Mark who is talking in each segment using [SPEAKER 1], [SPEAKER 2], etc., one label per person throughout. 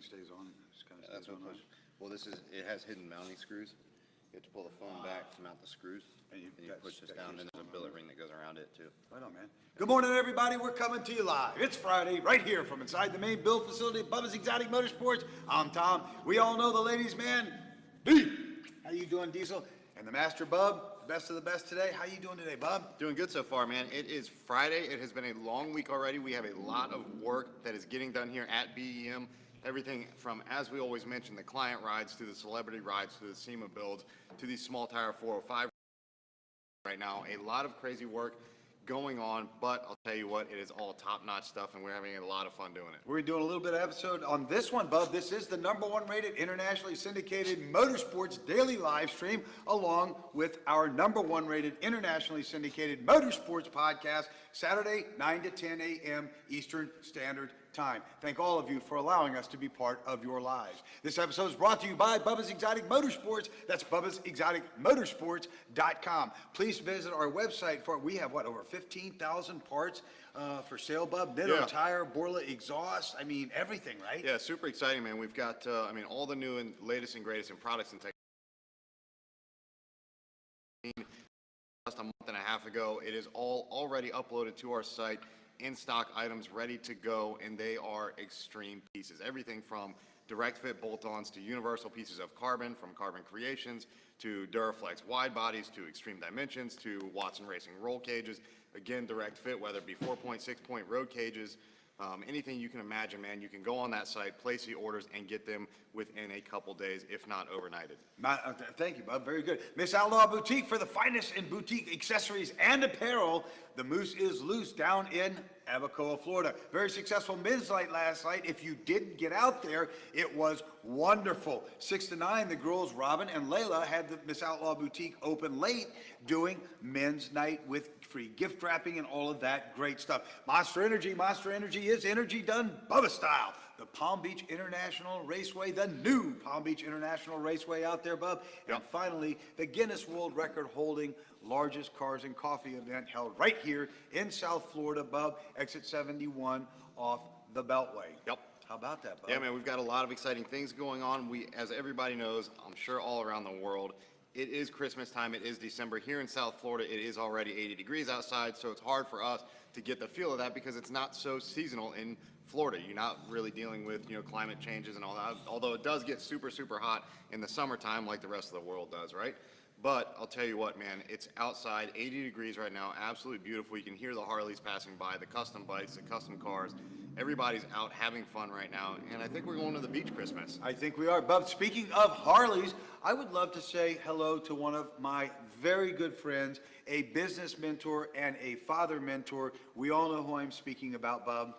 [SPEAKER 1] Stays on. Just kind of
[SPEAKER 2] That's
[SPEAKER 1] stays
[SPEAKER 2] what
[SPEAKER 1] on.
[SPEAKER 2] Well, it has hidden mounting screws. You have to pull the phone back to mount the screws,
[SPEAKER 1] And you
[SPEAKER 2] push this down, and there's a billet ring that goes around it too.
[SPEAKER 1] Right on, man. Good morning, everybody. We're coming to you live. It's Friday, right here from inside the main build facility of Bubba's Exotic Motorsports. I'm Tom. We all know the ladies' man, D. How you doing, Diesel? And the master, Bub. Best of the best today. How you doing today, Bub?
[SPEAKER 2] Doing good so far, man. It is Friday. It has been a long week already. We have a lot of work that is getting done here at BEM. Everything from, as we always mention, the client rides to the celebrity rides to the SEMA builds to these small tire 405 right now. A lot of crazy work going on, but I'll tell you what, it is all top-notch stuff, and we're having a lot of fun doing it.
[SPEAKER 1] We're doing a little bit of episode on this one, Bub. This is the #1 rated, internationally syndicated motorsports daily live stream, along with our #1 rated, internationally syndicated motorsports podcast, Saturday, 9 to 10 a.m. Eastern Standard Time. Thank all of you for allowing us to be part of your lives. This episode is brought to you by Bubba's Exotic Motorsports. That's Bubba'sExoticMotorsports.com. Please visit our website for, we have what, over 15,000 parts for sale, Bub? Nitto tire, Borla exhaust, I mean, everything, right?
[SPEAKER 2] Yeah, super exciting, man. We've got, all the new and latest and greatest in products and technology. Just a month and a half ago, it is all already uploaded to our site. In stock items ready to go, and they are extreme pieces. Everything from direct fit bolt-ons to universal pieces of carbon, from Carbon Creations to Duraflex wide bodies to Extreme Dimensions to Watson Racing roll cages. Again, direct fit, whether it be 4.6 point road cages, anything you can imagine, man. You can go on that site, place the orders, and get them within a couple days, if not overnighted.
[SPEAKER 1] Thank you, Bub. Very good. Miss Outlaw Boutique for the finest in boutique accessories and apparel. The moose is loose down in Abacoa, Florida. Very successful men's night last night. If you didn't get out there, it was wonderful. 6 to 9, the girls, Robin and Layla, had the Miss Outlaw Boutique open late doing men's night with free gift wrapping and all of that great stuff. Monster Energy is energy done Bubba style. The Palm Beach International Raceway, the new Palm Beach International Raceway out there, Bub. And finally, the Guinness World Record holding largest cars and coffee event held right here in South Florida, Bub. Exit 71 off the Beltway.
[SPEAKER 2] Yep.
[SPEAKER 1] How about that, Bub?
[SPEAKER 2] Yeah, man, we've got a lot of exciting things going on. As everybody knows, I'm sure all around the world, it is Christmas time. It is December. Here in South Florida, it is already 80 degrees outside, so it's hard for us to get the feel of that because it's not so seasonal in Florida. You're not really dealing with, climate changes and all that, although it does get super, super hot in the summertime like the rest of the world does, right? But I'll tell you what, man, it's outside, 80 degrees right now, absolutely beautiful. You can hear the Harleys passing by, the custom bikes, the custom cars. Everybody's out having fun right now, and I think we're going to the beach Christmas.
[SPEAKER 1] I think we are. Bub, speaking of Harleys, I would love to say hello to one of my very good friends, a business mentor and a father mentor. We all know who I'm speaking about, Bub.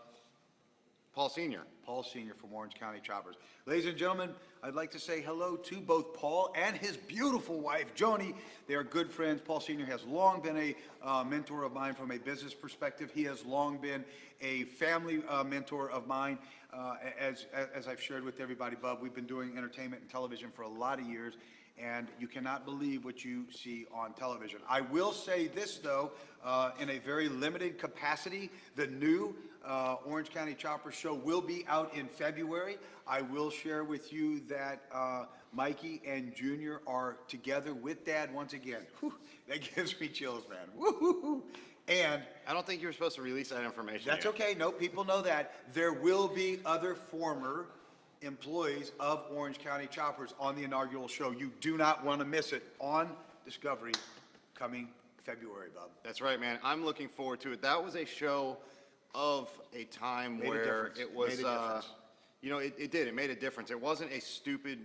[SPEAKER 2] Paul Sr.
[SPEAKER 1] Paul Sr. from Orange County Choppers. Ladies and gentlemen, I'd like to say hello to both Paul and his beautiful wife, Joni. They are good friends. Paul Sr. has long been a mentor of mine from a business perspective. He has long been a family mentor of mine. As I've shared with everybody, Bub, we've been doing entertainment and television for a lot of years, and you cannot believe what you see on television. I will say this, though, in a very limited capacity, the new Orange County Chopper Show will be out in February. I will share with you that Mikey and Junior are together with Dad once again. Whew, that gives me chills, man. Woo-hoo-hoo. And
[SPEAKER 2] I don't think you were supposed to release that information.
[SPEAKER 1] That's
[SPEAKER 2] yet.
[SPEAKER 1] okay. No, people know that. There will be other former employees of Orange County Choppers on the inaugural show. You do not want to miss it on Discovery coming February, Bob.
[SPEAKER 2] That's right, man. I'm looking forward to it. That was a show of a time where it was, it did. It made a difference. It wasn't a stupid,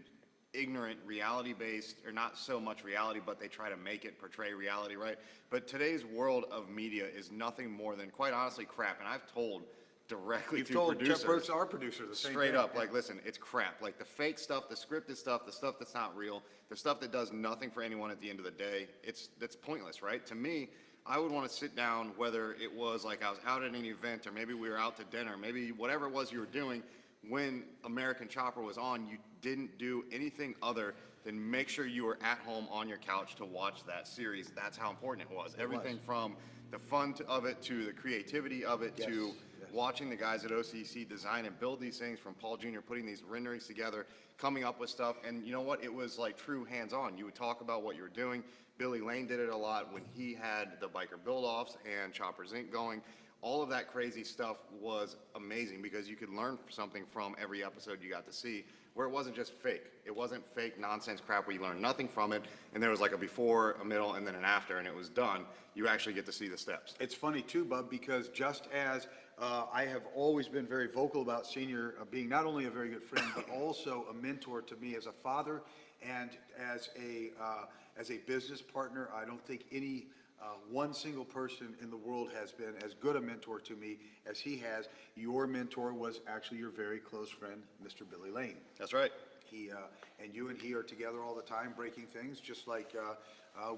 [SPEAKER 2] ignorant, reality-based, or not so much reality, but they try to make it portray reality, right? But today's world of media is nothing more than, quite honestly, crap. And I've told directly
[SPEAKER 1] You've
[SPEAKER 2] to
[SPEAKER 1] told
[SPEAKER 2] producers.
[SPEAKER 1] Jeff Burks, our producer, the same
[SPEAKER 2] Straight
[SPEAKER 1] thing.
[SPEAKER 2] up, like, listen, it's crap. Like, the fake stuff, the scripted stuff, the stuff that's not real, the stuff that does nothing for anyone at the end of the day, that's pointless, right? To me, I would want to sit down, whether it was like I was out at an event, or maybe we were out to dinner, maybe whatever it was you were doing, when American Chopper was on, you didn't do anything other than make sure you were at home on your couch to watch that series. That's how important it was. Everything from the fun of it, to the creativity of it, to watching the guys at OCC design and build these things, from Paul Jr. putting these renderings together, coming up with stuff. And you know what? It was like true hands-on. You would talk about what you were doing. Billy Lane did it a lot when he had the biker build-offs and Choppers Inc. going. All of that crazy stuff was amazing, because you could learn something from every episode you got to see, where it wasn't just fake. It wasn't fake nonsense crap where you learned nothing from it, and there was like a before, a middle, and then an after, and it was done. You actually get to see the steps.
[SPEAKER 1] It's funny too, Bub, because just as I have always been very vocal about Senior being not only a very good friend, but also a mentor to me as a father and as a business partner. I don't think any one single person in the world has been as good a mentor to me as he has. Your mentor was actually your very close friend, Mr. Billy Lane.
[SPEAKER 2] That's right.
[SPEAKER 1] He and you and he are together all the time, breaking things just like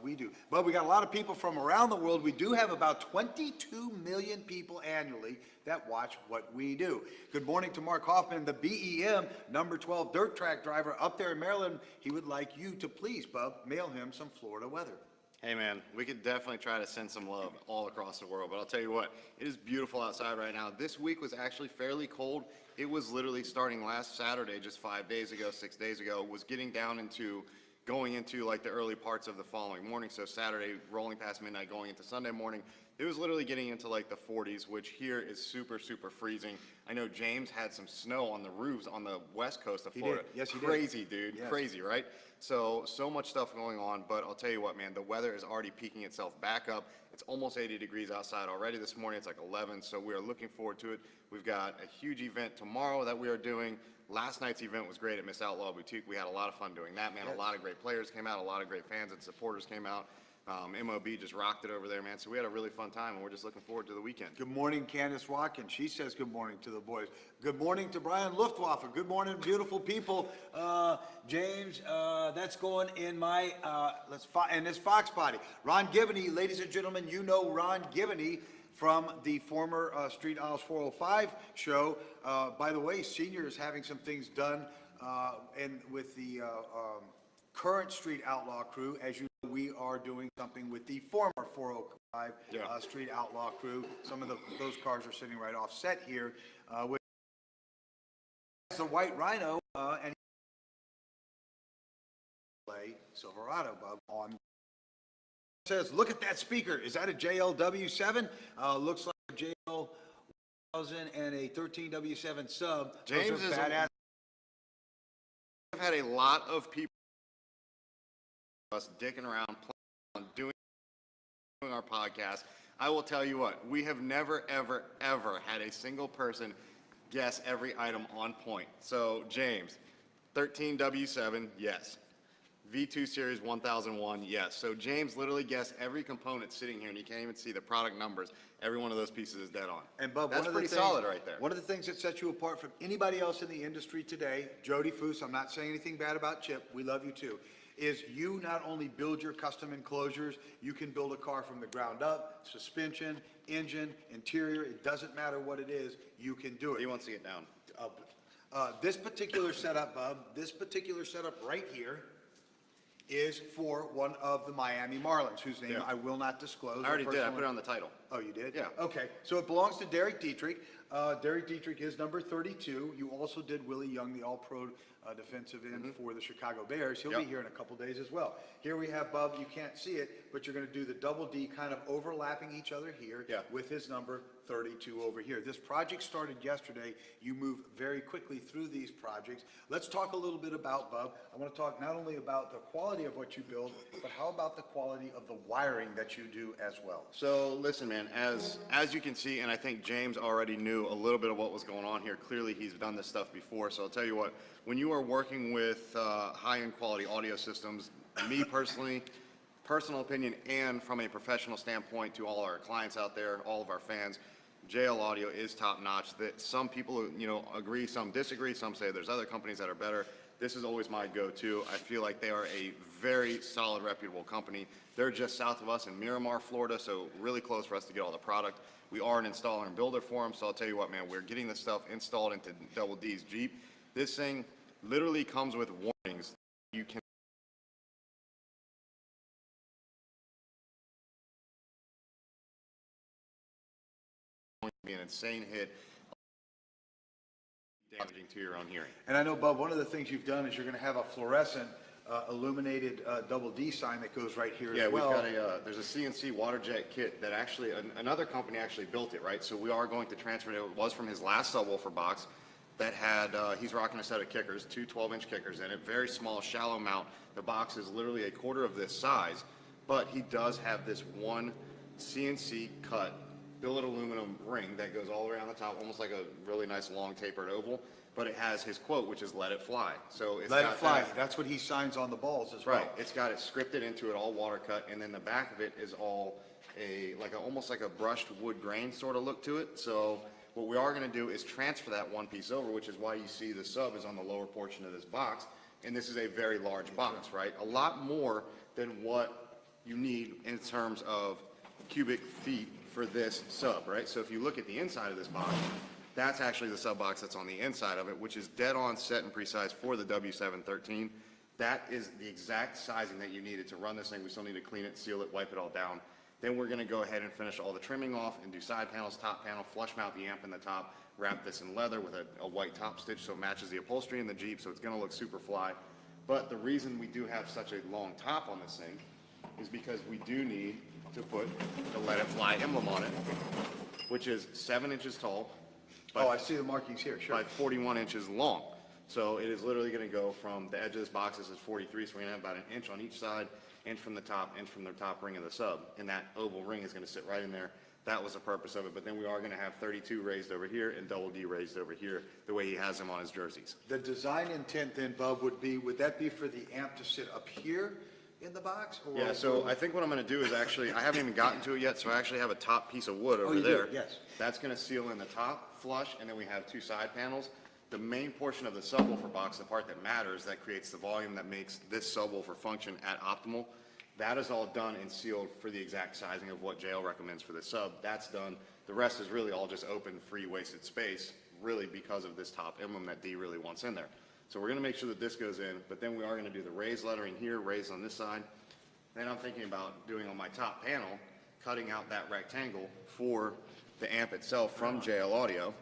[SPEAKER 1] we do. But we got a lot of people from around the world. We do have about 22 million people annually that watch what we do. Good morning to Mark Hoffman, the BEM number 12 dirt track driver up there in Maryland. He would like you to please, Bub, mail him some Florida weather.
[SPEAKER 2] Hey man, we could definitely try to send some love all across the world, but I'll tell you what, it is beautiful outside right now. This week was actually fairly cold. It was literally starting last Saturday, just 5 days ago, 6 days ago, was getting down into, going into like the early parts of the following morning. So Saturday, rolling past midnight, going into Sunday morning, it was literally getting into like the 40s, which here is super, super freezing. I know James had some snow on the roofs on the west coast of Florida.
[SPEAKER 1] He did. Yes, he did.
[SPEAKER 2] Crazy, dude.
[SPEAKER 1] Yes.
[SPEAKER 2] Crazy, right? So much stuff going on, but I'll tell you what, man, the weather is already peaking itself back up. It's almost 80 degrees outside already this morning. It's like 11, so we are looking forward to it. We've got a huge event tomorrow that we are doing. Last night's event was great at Miss Outlaw Boutique. We had a lot of fun doing that, man.
[SPEAKER 1] Yes.
[SPEAKER 2] A lot of great players came out. A lot of great fans and supporters came out. MOB just rocked it over there, man. So we had a really fun time, and we're just looking forward to the weekend.
[SPEAKER 1] Good morning, Candace Watkins. She says good morning to the boys. Good morning to Brian Luftwaffe. Good morning, beautiful people. James, that's going in my, in this Fox body. Ron Gibney, ladies and gentlemen, you know Ron Gibney from the former Street Isles 405 show. By the way, Senior is having some things done and with the current Street Outlaw crew. As you know, we are doing something with the former 405 Street Outlaw crew. Some of those cars are sitting right off set here with the White Rhino and Silverado, Bub, on. It says, look at that speaker. Is that a JLW7? Looks like a JL1000 and a 13W7 sub.
[SPEAKER 2] James is
[SPEAKER 1] badass.
[SPEAKER 2] I've had a lot of people us dicking around, doing our podcast. I will tell you what, we have never, ever, ever had a single person guess every item on point. So James, 13W7, yes. V2 Series 1001, yes. So James literally guessed every component sitting here, and you can't even see the product numbers. Every one of those pieces is dead on.
[SPEAKER 1] And Bub,
[SPEAKER 2] that's pretty solid right there.
[SPEAKER 1] One of the things that sets you apart from anybody else in the industry today, Jody Foose, I'm not saying anything bad about Chip, we love you too, is you not only build your custom enclosures, you can build a car from the ground up, suspension, engine, interior, it doesn't matter what it is, you can do it.
[SPEAKER 2] He wants to get down.
[SPEAKER 1] This particular setup, Bub, this particular setup right here is for one of the Miami Marlins, whose name I will not disclose.
[SPEAKER 2] I already did. I put it on the title.
[SPEAKER 1] Oh, you did?
[SPEAKER 2] Yeah.
[SPEAKER 1] Okay. So it belongs to Derek Dietrich. Derek Dietrich is number 32. You also did Willie Young, the All-Pro defensive end for the Chicago Bears. He'll be here in a couple days as well. Here we have Bub. You can't see it, but you're going to do the double D kind of overlapping each other here with his number 32 over here. This project started yesterday. You move very quickly through these projects. Let's talk a little bit about, Bub. I want to talk not only about the quality of what you build, but how about the quality of the wiring that you do as well?
[SPEAKER 2] So listen, man, as you can see, and I think James already knew a little bit of what was going on here. Clearly, he's done this stuff before. So I'll tell you what, when you are working with high-end quality audio systems, me personally, personal opinion, and from a professional standpoint to all our clients out there, all of our fans, JL Audio is top notch. That some people, you know, agree, some disagree, some say there's other companies that are better. This is always my go-to. I feel like they are a very solid, reputable company. They're just south of us in Miramar, Florida, so really close for us to get all the product. We are an installer and builder for them, so I'll tell you what, man, we're getting this stuff installed into Double D's Jeep. This thing literally comes with warnings. You can be an insane hit, damaging to your own hearing.
[SPEAKER 1] And I know, Bub, one of the things you've done is you're going to have a fluorescent illuminated Double D sign that goes right here as well.
[SPEAKER 2] Yeah, we've got there's a CNC water jet kit that actually, another company actually built it, right? So we are going to transfer it. It was from his last subwoofer box that had, he's rocking a set of kickers, two 12-inch kickers in it, very small, shallow mount. The box is literally a quarter of this size, but he does have this one CNC cut billet aluminum ring that goes all around the top, almost like a really nice long tapered oval. But it has his quote, which is "Let it fly." So it's
[SPEAKER 1] Let
[SPEAKER 2] got
[SPEAKER 1] it fly.
[SPEAKER 2] that,
[SPEAKER 1] That's what he signs on the balls as well.
[SPEAKER 2] right? It's got it scripted into it, all water cut, and then the back of it is all almost like a brushed wood grain sort of look to it. So what we are going to do is transfer that one piece over, which is why you see the sub is on the lower portion of this box, and this is a very large box, right? A lot more than what you need in terms of cubic feet for this sub, right? So if you look at the inside of this box, that's actually the sub box that's on the inside of it, which is dead on set and precise for the W713. That is the exact sizing that you needed to run this thing. We still need to clean it, seal it, wipe it all down. Then we're going to go ahead and finish all the trimming off and do side panels, top panel, flush mount the amp in the top, wrap this in leather with a white top stitch so it matches the upholstery in the Jeep, so it's going to look super fly. But the reason we do have such a long top on this thing is because we do need to put the Let It Fly emblem on it, which is 7 inches tall.
[SPEAKER 1] Oh, I see the markings here, sure.
[SPEAKER 2] By 41 inches long. So it is literally going to go from the edge of this box. This is 43, so we're going to have about an inch on each side, inch from the top, inch from the top ring of the sub. And that oval ring is going to sit right in there. That was the purpose of it. But then we are going to have 32 raised over here and Double D raised over here, the way he has them on his jerseys.
[SPEAKER 1] The design intent then, Bub, would that be for the amp to sit up here in the box? Or
[SPEAKER 2] Yeah, so I think what I'm going to do is actually, I haven't even gotten to it yet, so I actually have a top piece of wood over
[SPEAKER 1] you do?
[SPEAKER 2] there.
[SPEAKER 1] Yes.
[SPEAKER 2] That's going to seal in the top flush, and then we have two side panels. The main portion of the subwoofer box, the part that matters, that creates the volume that makes this subwoofer function at optimal, that is all done and sealed for the exact sizing of what JL recommends for the sub. That's done. The rest is really all just open, free, wasted space, really because of this top emblem that D really wants in there. So we're going to make sure that this goes in, but then we are going to do the raised lettering here, raised on this side. Then I'm thinking about doing on my top panel, cutting out that rectangle for the amp itself from JL Audio,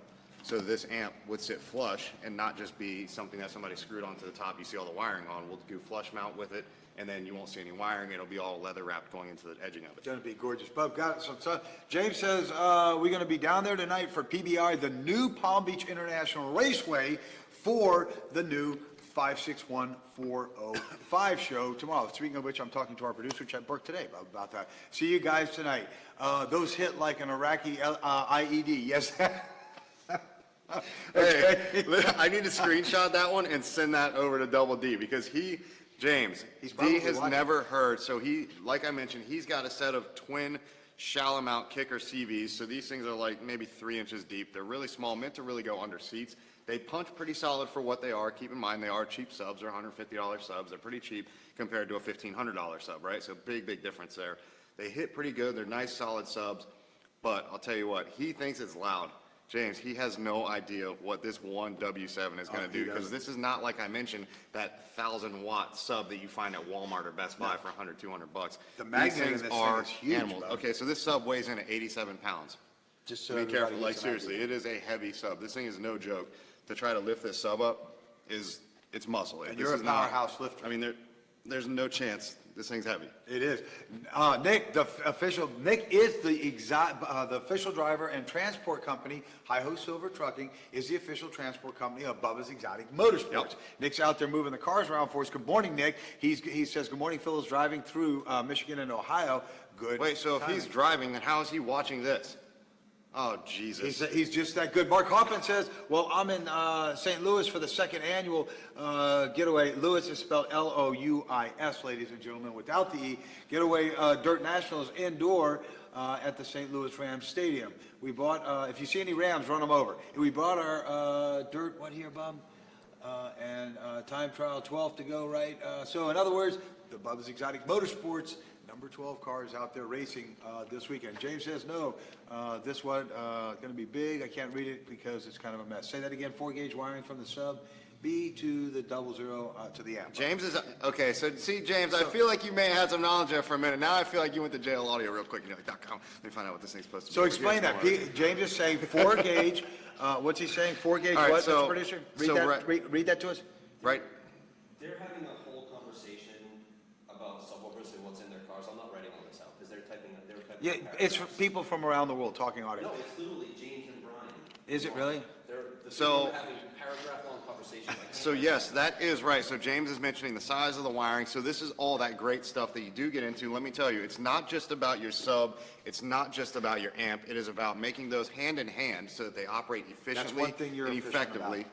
[SPEAKER 2] so this amp would sit flush and not just be something that somebody screwed onto the top. You see all the wiring on. We'll do flush mount with it, and then you won't see any wiring. It'll be all leather wrapped going into the edging of it.
[SPEAKER 1] It's going to be gorgeous. Bub, got it. So James says we're going to be down there tonight for PBI, the new Palm Beach International Raceway, for the new 561405 show tomorrow. Speaking of which, I'm talking to our producer, Chet Burke, today about that. See you guys tonight. Those hit like an Iraqi IED. Yes.
[SPEAKER 2] Okay. Hey, I need to screenshot that one and send that over to Double D because James, D has never heard. So like I mentioned, he's got a set of twin shallow mount kicker CVs. So these things are like maybe 3 inches deep. They're really small, meant to really go under seats. They punch pretty solid for what they are. Keep in mind, they are cheap subs. They're $150 subs. They're pretty cheap compared to a $1,500 sub, right? So big difference there. They hit pretty good. They're nice, solid subs. But I'll tell you what, he thinks it's loud. James, he has no idea what this one W7 is going to do, because this is not, like I mentioned, that 1,000-watt sub that you find at Walmart or Best Buy for $100, $200.
[SPEAKER 1] The magnet in this thing is huge,
[SPEAKER 2] animals.
[SPEAKER 1] bro.
[SPEAKER 2] Okay, so this sub weighs in at 87 pounds.
[SPEAKER 1] Just so
[SPEAKER 2] be
[SPEAKER 1] everybody
[SPEAKER 2] careful. Like
[SPEAKER 1] gets an idea.
[SPEAKER 2] seriously, it is a heavy sub. This thing is no joke. To try to lift this sub up it's muscle.
[SPEAKER 1] And
[SPEAKER 2] This
[SPEAKER 1] you're a
[SPEAKER 2] is not-
[SPEAKER 1] powerhouse lifter.
[SPEAKER 2] I mean, there's no chance this thing's heavy.
[SPEAKER 1] It is. Nick is the official driver and transport company. Hi-Ho Silver Trucking is the official transport company of Bubba's Exotic Motorsports.
[SPEAKER 2] Yep.
[SPEAKER 1] Nick's out there moving the cars around for us. Good morning, Nick. He says, good morning, Phil is driving through Michigan and Ohio. Good.
[SPEAKER 2] Wait, so if he's driving, then how is he watching this? Oh, Jesus.
[SPEAKER 1] He's just that good. Mark Hoffman says, well, I'm in St. Louis for the second annual Getaway. Louis is spelled Louis, ladies and gentlemen, without the E. Getaway Dirt Nationals indoor at the St. Louis Rams Stadium. We bought, if you see any Rams, run them over. We bought our dirt, what here, Bob? And time trial 12 to go, right? So in other words, the Bubba's Exotic Motorsports number 12 cars out there racing this weekend. James says no. This one going to be big. I can't read it because it's kind of a mess. Say that again. 4-gauge wiring from the sub B to the 00 to the amp.
[SPEAKER 2] James is, okay, so see, James, I feel like you may have had some knowledge there for a minute. Now I feel like you went to JL Audio real quick. And you're like, .com. Let me find out what this thing's supposed to be.
[SPEAKER 1] So explain that. James is saying 4-gauge. What's he saying? 4-gauge
[SPEAKER 2] All right,
[SPEAKER 1] what,
[SPEAKER 2] so-
[SPEAKER 1] Mr. Producer? Read,
[SPEAKER 2] so
[SPEAKER 1] that,
[SPEAKER 2] right-
[SPEAKER 1] read that to us.
[SPEAKER 2] Right?
[SPEAKER 3] They're having a whole conversation about subwoofers and what's in their cars. I'm not writing all this out because they're typing.
[SPEAKER 1] Yeah, it's for people from around the world talking audio.
[SPEAKER 3] No, it's literally James and Brian.
[SPEAKER 1] Is it really?
[SPEAKER 2] So-
[SPEAKER 3] They're having paragraph-long conversations.
[SPEAKER 2] So yes, that is right. So James is mentioning the size of the wiring. So this is all that great stuff that you do get into. Let me tell you, it's not just about your sub. It's not just about your amp. It is about making those hand in hand so that they operate efficiently
[SPEAKER 1] one thing you're
[SPEAKER 2] and
[SPEAKER 1] efficient
[SPEAKER 2] effectively.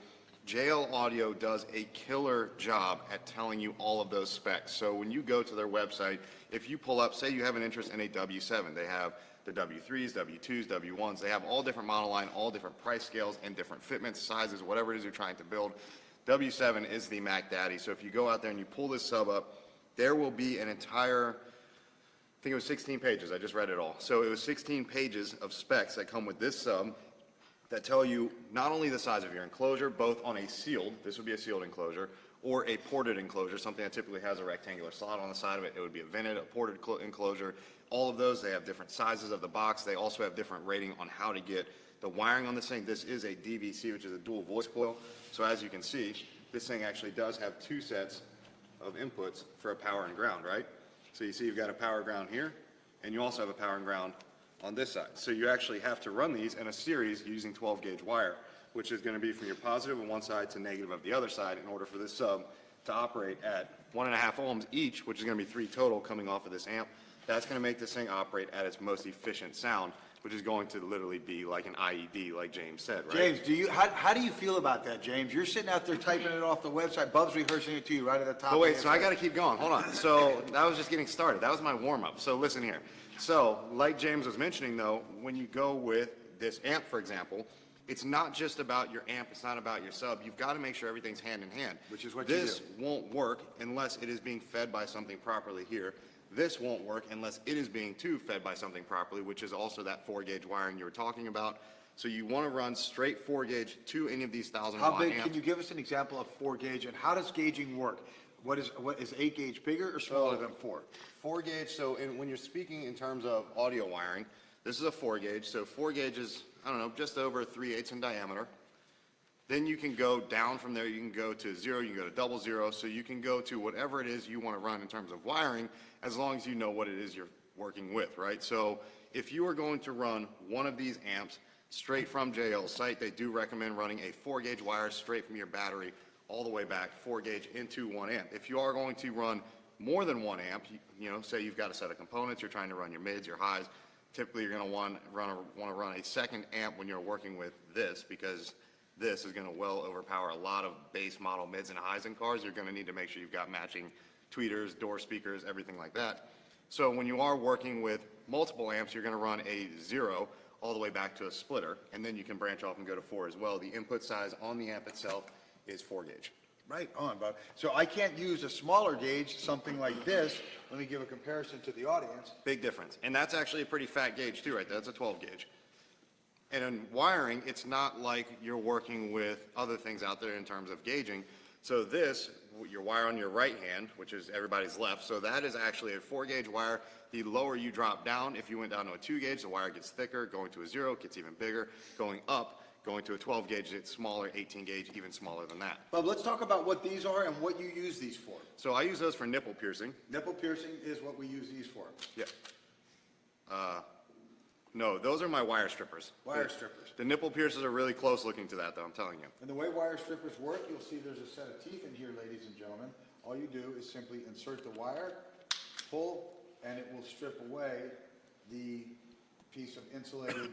[SPEAKER 2] JL Audio does a killer job at telling you all of those specs. So when you go to their website, if you pull up, say you have an interest in a W7, they have the W3s, W2s, W1s. They have all different model line, all different price scales, and different fitments, sizes, whatever it is you're trying to build. W7 is the Mac Daddy. So if you go out there and you pull this sub up, there will be an entire, I think it was 16 pages. I just read it all. So it was 16 pages of specs that come with this sub that tell you not only the size of your enclosure, both on a sealed, this would be a sealed enclosure, or a ported enclosure, something that typically has a rectangular slot on the side of it. It would be a vented, a ported enclosure. All of those, they have different sizes of the box. They also have different rating on how to get the wiring on this thing. This is a DVC, which is a dual voice coil. So as you can see, this thing actually does have two sets of inputs for a power and ground, right? So you see you've got a power ground here, and you also have a power and ground on this side. So you actually have to run these in a series using 12-gauge wire, which is going to be from your positive on one side to negative of the other side in order for this sub to operate at 1.5 ohms each, which is going to be 3 total coming off of this amp. That's going to make this thing operate at its most efficient sound, which is going to literally be like an IED, like James said, right?
[SPEAKER 1] James, how do you feel about that, James? You're sitting out there typing it off the website. Bub's rehearsing it to you right at the top.
[SPEAKER 2] But wait,
[SPEAKER 1] of
[SPEAKER 2] so I got to keep going. Hold on. So that was just getting started. That was my warm-up. So listen here. So like James was mentioning, though, when you go with this amp, for example, it's not just about your amp. It's not about your sub. You've got to make sure everything's hand in hand.
[SPEAKER 1] Which is what you do.
[SPEAKER 2] This won't work unless it is being fed by something properly here. This won't work unless it is being fed by something properly, which is also that 4-gauge wiring you were talking about. So you want to run straight 4-gauge to any of these 1,000-watt
[SPEAKER 1] How big,
[SPEAKER 2] amps.
[SPEAKER 1] can you give us an example of 4-gauge, and how does gauging work? What is 8-gauge bigger or smaller than 4?
[SPEAKER 2] 4-gauge, so when you're speaking in terms of audio wiring, this is a 4-gauge. So 4-gauge is, I don't know, just over 3/8 in diameter. Then you can go down from there. You can go to 0, you can go to 00. So you can go to whatever it is you want to run in terms of wiring, as long as you know what it is you're working with, right? So if you are going to run one of these amps straight from JL's site, they do recommend running a 4-gauge wire straight from your battery all the way back, 4-gauge into 1 amp. If you are going to run more than 1 amp, you know, say you've got a set of components, you're trying to run your mids, your highs, typically you're going to want to run a second amp when you're working with this, because this is going to well overpower a lot of base model mids and highs in cars. You're going to need to make sure you've got matching tweeters, door speakers, everything like that. So when you are working with multiple amps, you're going to run a 0 all the way back to a splitter, and then you can branch off and go to 4 as well. The input size on the amp itself is 4-gauge.
[SPEAKER 1] Right on, Bob. So I can't use a smaller gauge, something like this. Let me give a comparison to the audience.
[SPEAKER 2] Big difference. And that's actually a pretty fat gauge too, right there. That's a 12-gauge. And in wiring, it's not like you're working with other things out there in terms of gauging. So this, your wire on your right hand, which is everybody's left, so that is actually a 4-gauge wire. The lower you drop down, if you went down to a 2-gauge, the wire gets thicker. Going to a 0, it gets even bigger. Going up, going to a 12-gauge, it's smaller. 18-gauge, even smaller than that.
[SPEAKER 1] Bob, let's talk about what these are and what you use these for.
[SPEAKER 2] So I use those for nipple piercing.
[SPEAKER 1] Nipple piercing is what we use these for.
[SPEAKER 2] Yeah. No, those are my wire strippers.
[SPEAKER 1] Wire strippers.
[SPEAKER 2] The nipple piercers are really close looking to that, though, I'm telling you.
[SPEAKER 1] And the way wire strippers work, you'll see there's a set of teeth in here, ladies and gentlemen. All you do is simply insert the wire, pull, and it will strip away the piece of insulated,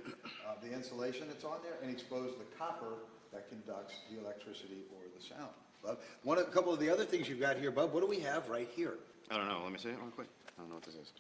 [SPEAKER 1] the insulation that's on there, and expose the copper that conducts the electricity or the sound. Bub, a couple of the other things you've got here, Bub, what do we have right here?
[SPEAKER 2] I don't know, let me see it real quick. I don't know what this is.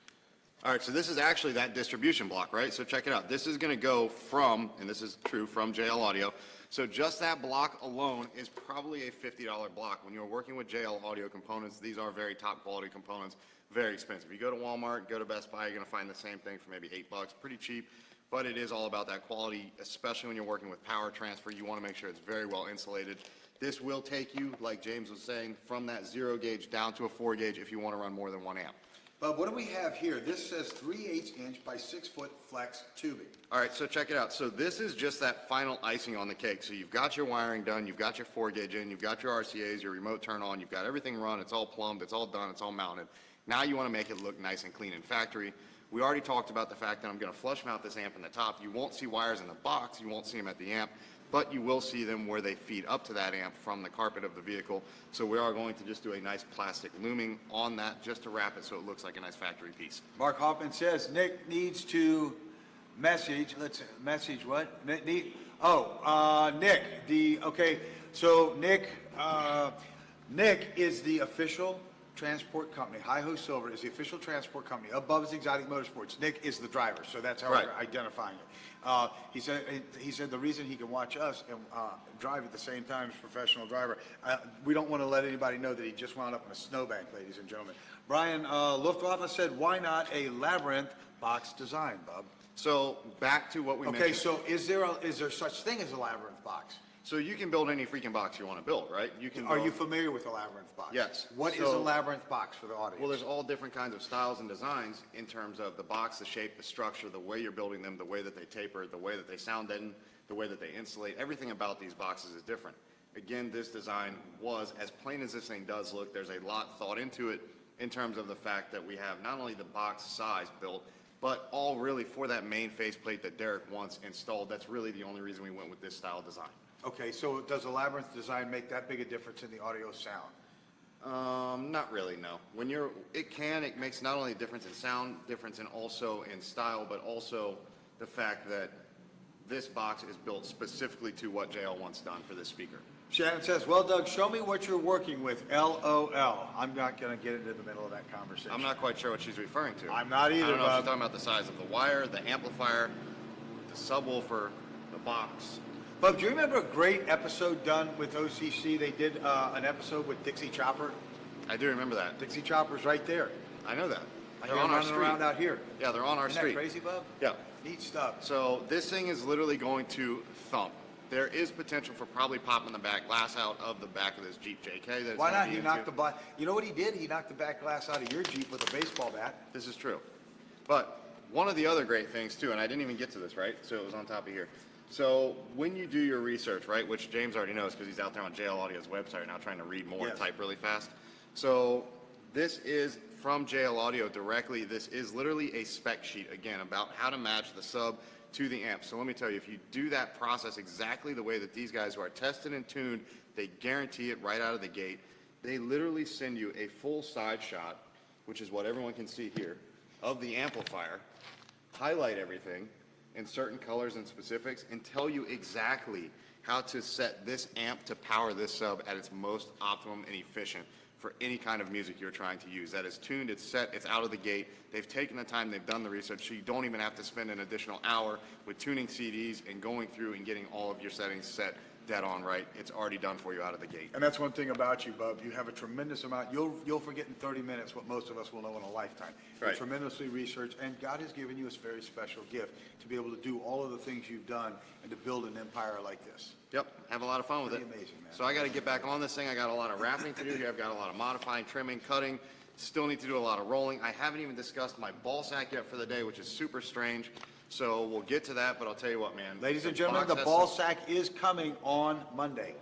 [SPEAKER 2] All right, so this is actually that distribution block, right? So check it out. This is gonna go from, and this is true, from JL Audio. So just that block alone is probably a $50 block. When you're working with JL Audio components, these are very top quality components, very expensive. You go to Walmart, go to Best Buy, you're gonna find the same thing for maybe $8, pretty cheap. But it is all about that quality, especially when you're working with power transfer. You wanna make sure it's very well insulated. This will take you, like James was saying, from that 0 gauge down to a 4 gauge if you wanna run more than 1 amp.
[SPEAKER 1] But what do we have here? This says 3/8 inch by 6 foot flex tubing.
[SPEAKER 2] All right, so check it out. So this is just that final icing on the cake. So you've got your wiring done, you've got your 4 gauge in, you've got your RCAs, your remote turn on, you've got everything run, it's all plumbed, it's all done, it's all mounted. Now you want to make it look nice and clean in factory. We already talked about the fact that I'm going to flush mount this amp in the top. You won't see wires in the box, you won't see them at the amp, but you will see them where they feed up to that amp from the carpet of the vehicle. So we are going to just do a nice plastic looming on that just to wrap it so it looks like a nice factory piece.
[SPEAKER 1] Mark Hoffman says Nick needs to message, message what? Nick, Nick, so Nick is the official transport company. Hi-Ho Silver is the official transport company of Bubba's Exotic Motorsports. Nick is the driver, so that's how
[SPEAKER 2] Right.
[SPEAKER 1] we're identifying it. He said the reason he can watch us and drive at the same time as professional driver, we don't want to let anybody know that he just wound up in a snowbank, ladies and gentlemen. Brian Luftwaffe said, why not a labyrinth box design, Bub?
[SPEAKER 2] So back to what we mentioned.
[SPEAKER 1] Okay, so is there such thing as a labyrinth box?
[SPEAKER 2] So you can build any freaking box you want to build, right? You can.
[SPEAKER 1] Are you familiar with a labyrinth box?
[SPEAKER 2] Yes.
[SPEAKER 1] What is a labyrinth box for the audience?
[SPEAKER 2] Well, there's all different kinds of styles and designs in terms of the box, the shape, the structure, the way you're building them, the way that they taper, the way that they sound deaden, the way that they insulate. Everything about these boxes is different. Again, this design was, as plain as this thing does look, there's a lot thought into it in terms of the fact that we have not only the box size built, but all really for that main faceplate that Derek wants installed. That's really the only reason we went with this style design.
[SPEAKER 1] Okay, so does a labyrinth design make that big a difference in the audio sound?
[SPEAKER 2] Not really, no. It makes not only a difference in sound, difference in also in style, but also the fact that this box is built specifically to what JL wants done for this speaker.
[SPEAKER 1] Shannon says, well, Doug, show me what you're working with, LOL. I'm not going to get into the middle of that conversation.
[SPEAKER 2] I'm not quite sure what she's referring to.
[SPEAKER 1] I'm not either,
[SPEAKER 2] I don't know if
[SPEAKER 1] Bob.
[SPEAKER 2] she's talking about the size of the wire, the amplifier, the subwoofer, the box.
[SPEAKER 1] Bub, do you remember a great episode done with OCC? They did an episode with Dixie Chopper.
[SPEAKER 2] I do remember that.
[SPEAKER 1] Dixie Chopper's right there.
[SPEAKER 2] I know that.
[SPEAKER 1] I
[SPEAKER 2] They're
[SPEAKER 1] hear
[SPEAKER 2] on
[SPEAKER 1] them
[SPEAKER 2] our
[SPEAKER 1] running
[SPEAKER 2] street.
[SPEAKER 1] around out here.
[SPEAKER 2] Yeah, they're on our
[SPEAKER 1] Isn't
[SPEAKER 2] street.
[SPEAKER 1] that crazy, Bub?
[SPEAKER 2] Yeah.
[SPEAKER 1] Neat stuff.
[SPEAKER 2] So this thing is literally going to thump. There is potential for probably popping the back glass out of the back of this Jeep JK. That it's
[SPEAKER 1] Why
[SPEAKER 2] gonna
[SPEAKER 1] not?
[SPEAKER 2] be
[SPEAKER 1] He knocked
[SPEAKER 2] into.
[SPEAKER 1] the you know what he did? He knocked the back glass out of your Jeep with a baseball bat.
[SPEAKER 2] This is true. But one of the other great things too, and I didn't even get to this, right? So it was on top of here. So when you do your research, right, which James already knows because he's out there on JL Audio's website now trying to read more and
[SPEAKER 1] Yes.
[SPEAKER 2] type really fast. So this is from JL Audio directly. This is literally a spec sheet, again, about how to match the sub to the amp. So let me tell you, if you do that process exactly the way that these guys who are tested and tuned, they guarantee it right out of the gate. They literally send you a full side shot, which is what everyone can see here, of the amplifier, highlight everything in certain colors and specifics, and tell you exactly how to set this amp to power this sub at its most optimum and efficient for any kind of music you're trying to use. That is tuned, it's set, it's out of the gate. They've taken the time, they've done the research, so you don't even have to spend an additional hour with tuning CDs and going through and getting all of your settings set dead on right. It's already done for you out of the gate.
[SPEAKER 1] And that's one thing about you, Bub. You have a tremendous amount. You'll forget in 30 minutes what most of us will know in a lifetime. You're
[SPEAKER 2] Right.
[SPEAKER 1] tremendously researched, and God has given you a very special gift to be able to do all of the things you've done and to build an empire like this.
[SPEAKER 2] Yep, have a lot of fun with it.
[SPEAKER 1] Pretty amazing, man.
[SPEAKER 2] So I got to get back on this thing. I got a lot of wrapping to do here. I've got a lot of modifying, trimming, cutting. Still need to do a lot of rolling. I haven't even discussed my ball sack yet for the day, which is super strange. So we'll get to that, but I'll tell you what, man.
[SPEAKER 1] Ladies and
[SPEAKER 2] the
[SPEAKER 1] gentlemen,
[SPEAKER 2] box
[SPEAKER 1] the
[SPEAKER 2] has
[SPEAKER 1] ball
[SPEAKER 2] some-
[SPEAKER 1] sack is coming on Monday.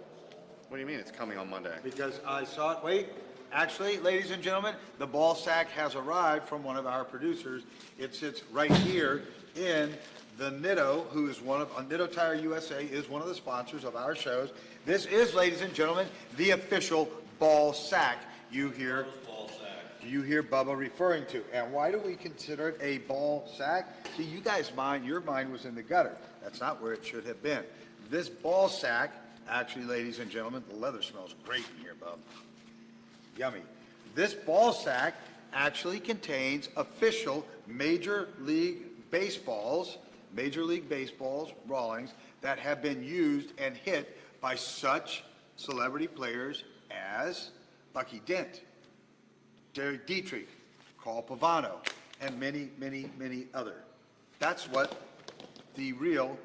[SPEAKER 2] What do you mean it's coming on Monday?
[SPEAKER 1] Because I saw it, wait, actually, ladies and gentlemen, the ball sack has arrived from one of our producers. It sits right here in the Nitto, who is Nitto Tire USA is one of the sponsors of our shows. This is, ladies and gentlemen, the official ball sack. You hear,
[SPEAKER 3] Ball sack.
[SPEAKER 1] do you hear Bubba referring to? And why do we consider it a ball sack? See, you guys' mind, your mind was in the gutter. That's not where it should have been. This ball sack, actually, ladies and gentlemen, the leather smells great in here, Bub. Yummy. This ball sack actually contains official Major League Baseballs, Rawlings, that have been used and hit by such celebrity players as Bucky Dent, Derek Dietrich, Carl Pavano, and many, many, many other. That's what the real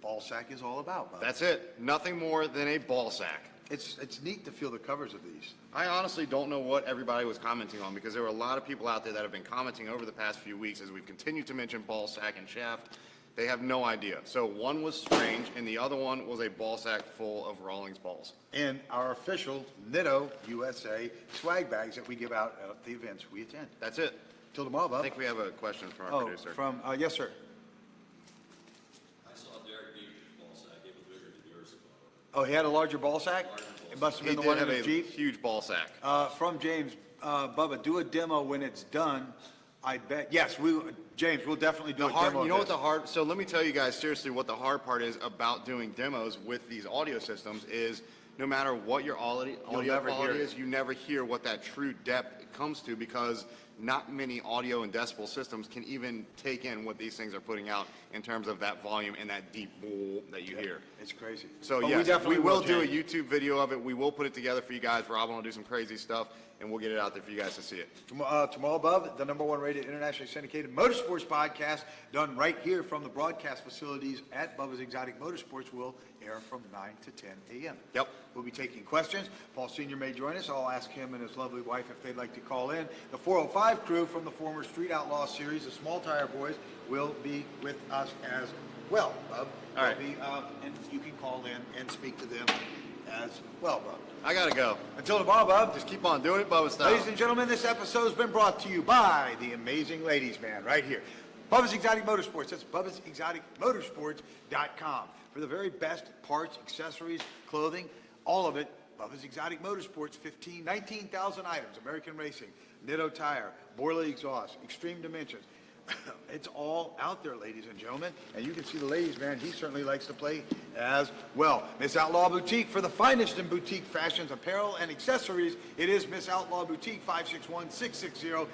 [SPEAKER 1] ball sack is all about, Bub.
[SPEAKER 2] That's it. Nothing more than a ball sack.
[SPEAKER 1] It's neat to feel the covers of these.
[SPEAKER 2] I honestly don't know what everybody was commenting on, because there were a lot of people out there that have been commenting over the past few weeks as we've continued to mention ball sack and shaft. They have no idea. So one was strange, and the other one was a ball sack full of Rawlings balls.
[SPEAKER 1] And our official Nitto USA swag bags that we give out at the events we attend.
[SPEAKER 2] That's it.
[SPEAKER 1] Till tomorrow, Bub.
[SPEAKER 2] I think we have a question from our producer.
[SPEAKER 1] Yes, sir.
[SPEAKER 3] I saw Derek Dietrich's ball sack, it was bigger than yours.
[SPEAKER 1] Oh, he had a larger ball sack? It must have
[SPEAKER 2] He
[SPEAKER 1] been the
[SPEAKER 2] did
[SPEAKER 1] one
[SPEAKER 2] have
[SPEAKER 1] in
[SPEAKER 2] a
[SPEAKER 1] his Jeep.
[SPEAKER 2] huge ball sack.
[SPEAKER 1] From James, Bubba, do a demo when it's done. I bet, yes, James, we'll definitely do a demo.
[SPEAKER 2] You know what the hard, so let me tell you guys seriously what the hard part is about doing demos with these audio systems is no matter what your audio
[SPEAKER 1] never
[SPEAKER 2] quality
[SPEAKER 1] hear it.
[SPEAKER 2] is, you never hear what that true depth comes to, because not many audio and decibel systems can even take in what these things are putting out in terms of that volume and that deep boom that you hear.
[SPEAKER 1] It's crazy.
[SPEAKER 2] So
[SPEAKER 1] But
[SPEAKER 2] yes, we will do a
[SPEAKER 1] James.
[SPEAKER 2] YouTube video of it. We will put it together for you guys. Robin will do some crazy stuff, and we'll get it out there for you guys to see it.
[SPEAKER 1] Tomorrow, Bub, the #1 rated internationally syndicated motorsports podcast done right here from the broadcast facilities at Bubba's Exotic Motorsports will air from 9 to 10 a.m.
[SPEAKER 2] Yep.
[SPEAKER 1] We'll be taking questions. Paul Sr. may join us. I'll ask him and his lovely wife if they'd like to call in. The 405 crew from the former Street Outlaw series, the Small Tire Boys, will be with us as well, Bub.
[SPEAKER 2] All right.
[SPEAKER 1] And you can call in and speak to them as well, Bub.
[SPEAKER 2] I gotta go.
[SPEAKER 1] Until tomorrow, Bub.
[SPEAKER 2] Just keep on doing it, Bubba style.
[SPEAKER 1] Ladies and gentlemen, this episode has been brought to you by the amazing ladies man right here. Bubba's Exotic Motorsports. That's Bubba'sExoticMotorsports.com. For the very best parts, accessories, clothing, all of it, Bubba's Exotic Motorsports, 19,000 items, American Racing, Nitto Tire, Borley Exhaust, Extreme Dimensions. It's all out there, ladies and gentlemen. And you can see the ladies, man, he certainly likes to play as well. Miss Outlaw Boutique, for the finest in boutique fashions, apparel, and accessories, it is Miss Outlaw Boutique, 561-660-6695,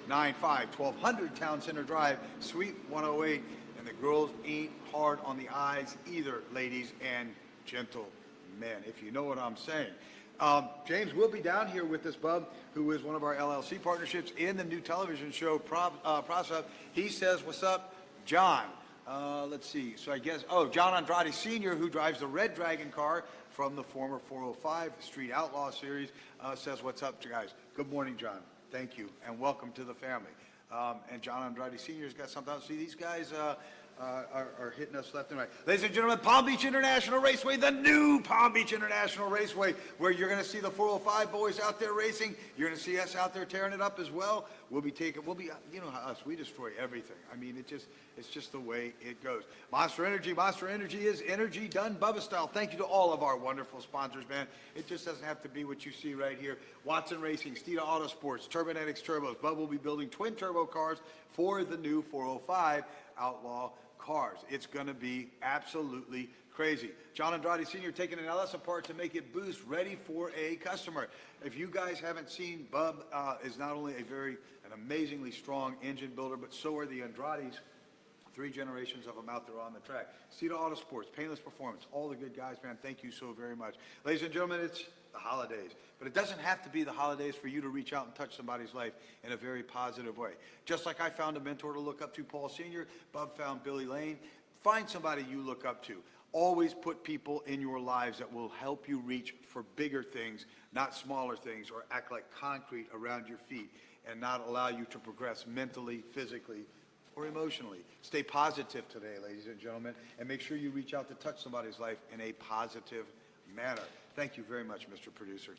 [SPEAKER 1] 1200 Town Center Drive, Suite 108. And the girls ain't hard on the eyes either, ladies and gentlemen, if you know what I'm saying. James will be down here with us, Bub, who is one of our LLC partnerships in the new television show, Prasa. He says, what's up, John? Let's see. So I guess, John Andrade Sr., who drives the Red Dragon car from the former 405 Street Outlaw series, says, what's up, guys? Good morning, John. Thank you, and welcome to the family. And John Andrade Sr.'s got something else. See, these guys are hitting us left and right. Ladies and gentlemen, Palm Beach International Raceway, the new Palm Beach International Raceway, where you're going to see the 405 boys out there racing. You're going to see us out there tearing it up as well. You know how us, we destroy everything. I mean, it's just the way it goes. Monster Energy is energy done Bubba style. Thank you to all of our wonderful sponsors, man. It just doesn't have to be what you see right here. Watson Racing, Steeda Autosports, Turbonetics Turbos. Bubba will be building twin turbo cars for the new 405 Outlaw cars. It's going to be absolutely crazy. John Andrade Sr. taking an LS apart to make it boost ready for a customer. If you guys haven't seen, Bub is not only an amazingly strong engine builder, but so are the Andrades. 3 generations of them out there on the track. Steeda Autosports, Painless Performance, all the good guys, man. Thank you so very much. Ladies and gentlemen, it's the holidays. But it doesn't have to be the holidays for you to reach out and touch somebody's life in a very positive way. Just like I found a mentor to look up to, Paul Sr., Bub found Billy Lane. Find somebody you look up to. Always put people in your lives that will help you reach for bigger things, not smaller things, or act like concrete around your feet and not allow you to progress mentally, physically, or emotionally. Stay positive today, ladies and gentlemen, and make sure you reach out to touch somebody's life in a positive manner. Thank you very much, Mr. Producer.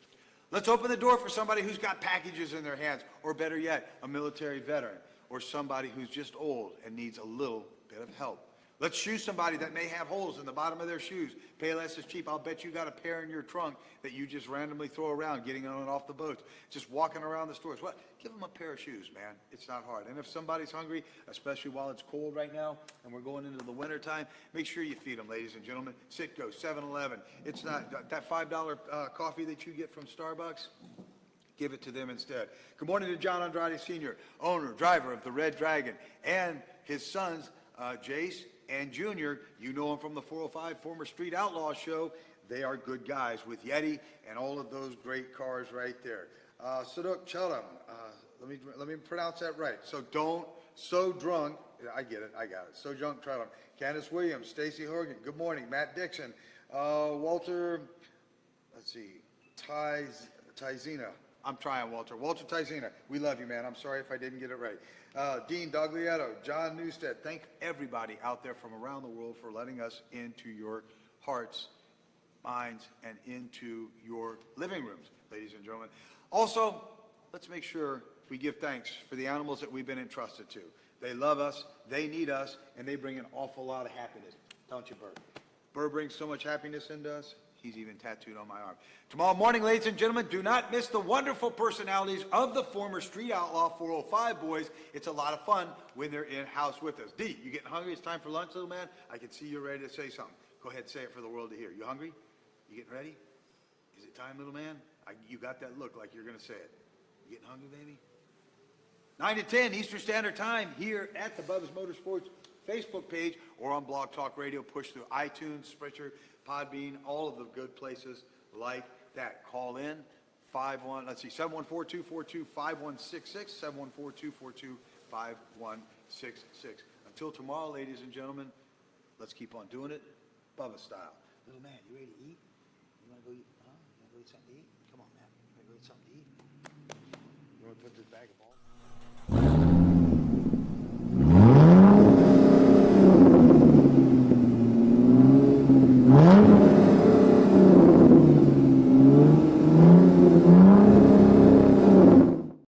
[SPEAKER 1] Let's open the door for somebody who's got packages in their hands, or better yet, a military veteran, or somebody who's just old and needs a little bit of help. Let's shoe somebody that may have holes in the bottom of their shoes. Payless is cheap. I'll bet you got a pair in your trunk that you just randomly throw around, getting on and off the boats, just walking around the stores. What? Give them a pair of shoes, man. It's not hard. And if somebody's hungry, especially while it's cold right now and we're going into the winter time, make sure you feed them, ladies and gentlemen. Citgo, 7-Eleven. It's not that $5 coffee that you get from Starbucks. Give it to them instead. Good morning to John Andrade Sr., owner, driver of the Red Dragon, and his sons, Jace and Junior. You know him from the 405 former Street Outlaw show. They are good guys with Yeti and all of those great cars right there. Sadok Chelam, let me pronounce that right. So drunk, I get it, I got it. So drunk Chelam. Candace Williams, Stacy Horgan, good morning. Matt Dixon, Walter, let's see, Tizina. I'm trying, Walter. Walter Tizina, we love you, man. I'm sorry if I didn't get it right. Dean Doglietto, John Newstead, thank everybody out there from around the world for letting us into your hearts, minds, and into your living rooms, ladies and gentlemen. Also, let's make sure we give thanks for the animals that we've been entrusted to. They love us, they need us, and they bring an awful lot of happiness. Don't you, Burr? Burr brings so much happiness into us. He's even tattooed on my arm. Tomorrow morning, ladies and gentlemen, do not miss the wonderful personalities of the former Street Outlaw 405 boys. It's a lot of fun when they're in-house with us. D, you getting hungry? It's time for lunch, little man? I can see you're ready to say something. Go ahead, say it for the world to hear. You hungry? You getting ready? Is it time, little man? You got that look like you're going to say it. You getting hungry, baby? 9 to 10 Eastern Standard Time here at the Bubba's Motorsports Facebook page or on Blog Talk Radio. Push through iTunes, Spreaker, Podbean, all of the good places like that. Call in 714-242-5166, 714-242-5166. Until tomorrow, ladies and gentlemen, let's keep on doing it Bubba style. Little man, you ready to eat? You want to go eat? Huh? You want to go eat something to eat? Come on, man. You want to go eat something to eat? You want to put this bag of balls?